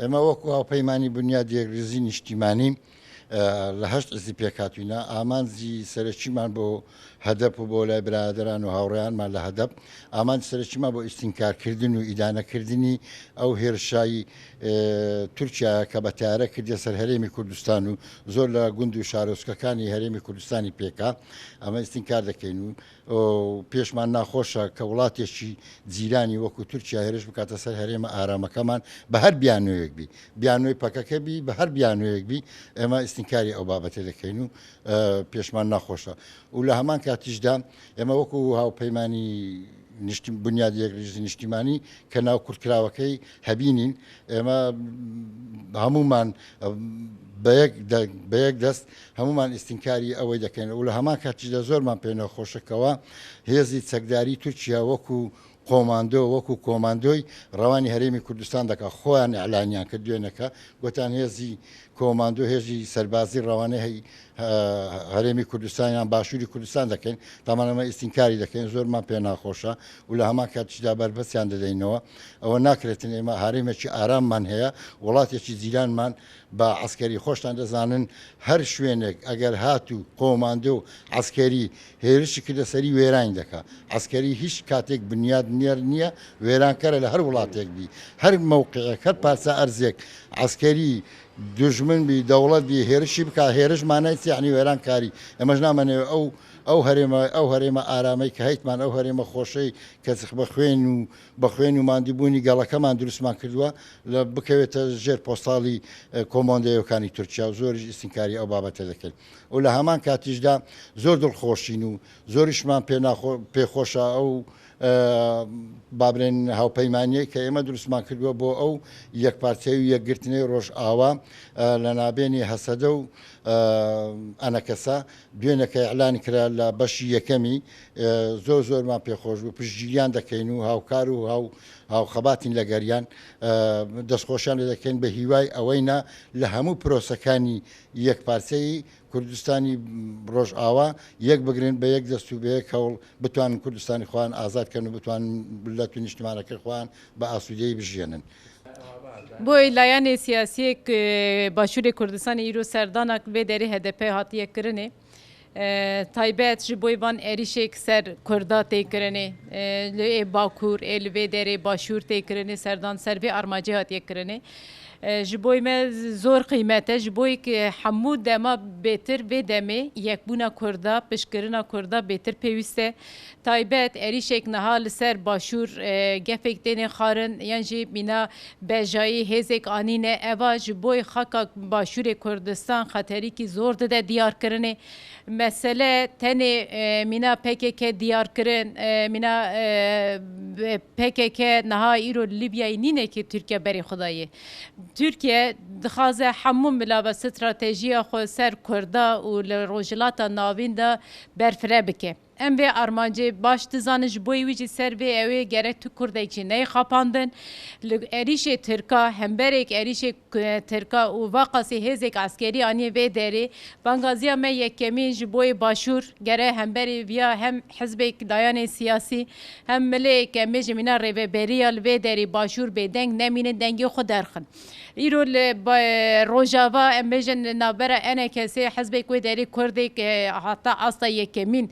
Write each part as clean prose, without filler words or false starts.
ئێمە وەکو هاوپەیمانی بنیادی ڕێزی نیشتیمانی لە هەشت ئەزی پێکاتوینە ئامانجی سەرچیمان بۆ هەدەپ و بۆ لای برادران و هاوڕێیانمان لە هەدەپ ئامان سەرچیمان بۆ ئیسینکارکردن و ئیدانەکردنی ئەو هێرشایی تورکیا کە بە تیارە کردە سەر هەرێمی کوردستان و زۆر لە گوند و شارۆچکەکانی هەرێمی کوردستانی پێکا ئەمە ئیسینکار دەکەین و پێشمان ناخۆشە کە وڵاتێکی جیرانی وەکو تورکیا هێرش بکاتە سەر هەرێمە ئارامەکەمان بە هەر بیانوەیەک بی بیانوەی پەکەکە بی بە هەر بیانوەیەک بی ئێمە ئیسینکاری ئەو بابەتە دەکەین و پێشمان ناخۆشە و لە هەمان کاتیشدا ئێمە وەکو هاوپەیمانی بنیادی ڕێزی نیشتیمانی کە ناو کورتکراوەکەی هەبینین ئێمە هەمومان بە یەک دەست هەمومان ئیسینکاری ئەوەی دەکەین و لە هەمان کاتیشدا زۆرمان پێ نەخۆشەکەوە هێزی چەکداری تورکیا وەکو کۆماندۆ وەکو کۆماندۆی ڕەوانی هەرێمی کوردستان دەکە خۆیان ئەعلانیان کە دوێنەکە گوتان هێزی کۆماندۆ هێزی سەربازی ڕەوانەی هەرێمی کوردستانیان باشووری کوردستان دەکەین تامانەمە ئیسینکاری دەکەین زۆرمان پێ ناخۆشە و لە هەمان کاتیشدا بەربەستیان دەدەینەوە ئەوە ناکرێتن ئێمە هەرێمێکی ئاراممان هەیە وڵاتێکی جیرانمان بە عسکەری خۆشتان دەزانن هەر شوێنێک ئەگەر هات و کۆماندۆ و عسکەری هێرشی کردە سەری وێرانی دەکات عسکەری هیچ کاتێک بنیاد نییە وێرانکەرە لە هەر وڵاتێک بی هەر مووقعێک هەر پارچە ئەرزێک عسکەری دژمن بی دەوڵەت بی هێرشی بکە هێرشمانای یعنی وێرانکاری ئەمەش نامەنێ ئەو هەرێمە ئارامەی کە هەیتمان ئەو هەرێمە خۆشەی کە بەخوێن و مادیبوونی گەڵەکەمان دروستمان کردووە لە بکەوێتە ژێر پۆستاڵی کۆمۆندەیەکانی تورکیا و زۆریش ئیسینکاری ئەو بابەتە دەکەین و لە هەمان کاتیشدا زۆر دڵخۆشین و زۆریشمان پێخۆشە ئەو بابرێن هاوپەیمانیە کە ئێمە دروستمان کردووە بۆ ئەو یەکپارچەی و یەکگرتنەی ڕۆژئاوا لە نابێنی هەسەدە و ئەنەکەسا دوێنەکە ئەعلان کرا لە بەشی یەکەمی زۆرمان پێخۆش بوو پشتگیریان دەکەین و هاوکار و هاوخەباتین لە گەریان دەستخۆشیان لێ دەکەین بە هیوای ئەوەینا لە هەموو پرۆسەکانی یەکپارچەی کوردستانی ڕۆژئاوا یەک بگرن بە یەک دەست و بە یەک هەوڵ بتوانن کوردستانی خۆیان ئازادکەن و بتوانن ملەت و نیشتیمانەکەی خۆیان بە ئاسوودەیی بژێنن. بۆی لایەنێ سیاسیەک باشووری کوردستانی ئیرۆ سەردانێک vê derê HDP hatiye kirinê taybet ji bo van êrişek ser Kurda têkirinê li ê Bakur ê li vê derê başûr têkirinê serdan ser vê armacê hatiye kirinê ji bo me zor qîmet e ji bo hemû dema bêtir vê demê yekbûna Kurda piştkirina Kurda bêtir pêwîst e taybet êrişek niha li ser başûr gefek tên xarin yan jî mîna bejayî hêzek anîne eva ji bo xaka başûrê Kurdistan xeterîkî zor dide diyarkirinê mesele tenê mîna PKK diyarkirin mîna PKK niha îro Libyayê nînekî Tirkiye berê xudayê Türkiye dixwaze hemû milava stratejiya xwe ser Kurda û li rojhilata navîn de berfireh bike. Em vê armancê baş dizanin ji bo wî jî ser vê ew ê gerek tu Kurdek jî neyxapandin li êrişê Tirka hemberek êrişê Tirka û vaqasî hêzek askerî aniye vê derê bangaziya me yekemîn ji bo başûr gere hemberê viya hem hizbek dayanê siyasî hem milek em ê ji mîna rêveberiya li vê derê başûr bêdeng nemînin dengê xwe derxin. îro li Rojava em bêjin navbera NKS hizbek wê derê Kurdek heta asta yekemîn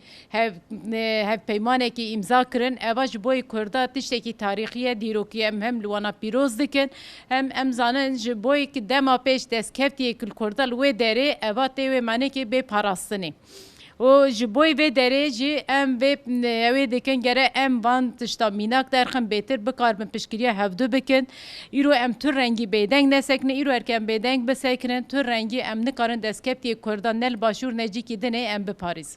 hevpeymanekî îmza kirin eva ji bo Kurda tiştekî tarîxiye dîrokî em hem li wana pîroz dikin hem em zanin ji bo dema pêş destkeftiyê kil Kurda li wê derê eva tê wê manekê bê parastinê. û ji bo vê derê jî em vê ew dikin gere em van tişta mînak derxin bêtir bikarbin piştgiriya hevdû bikin îro em tu rengî bêdeng nesekine îro erken bêdeng bisekinin tu rengî em nikarin destkeftiyê Kurda ne li başûr necîkî dinê em biparîsin.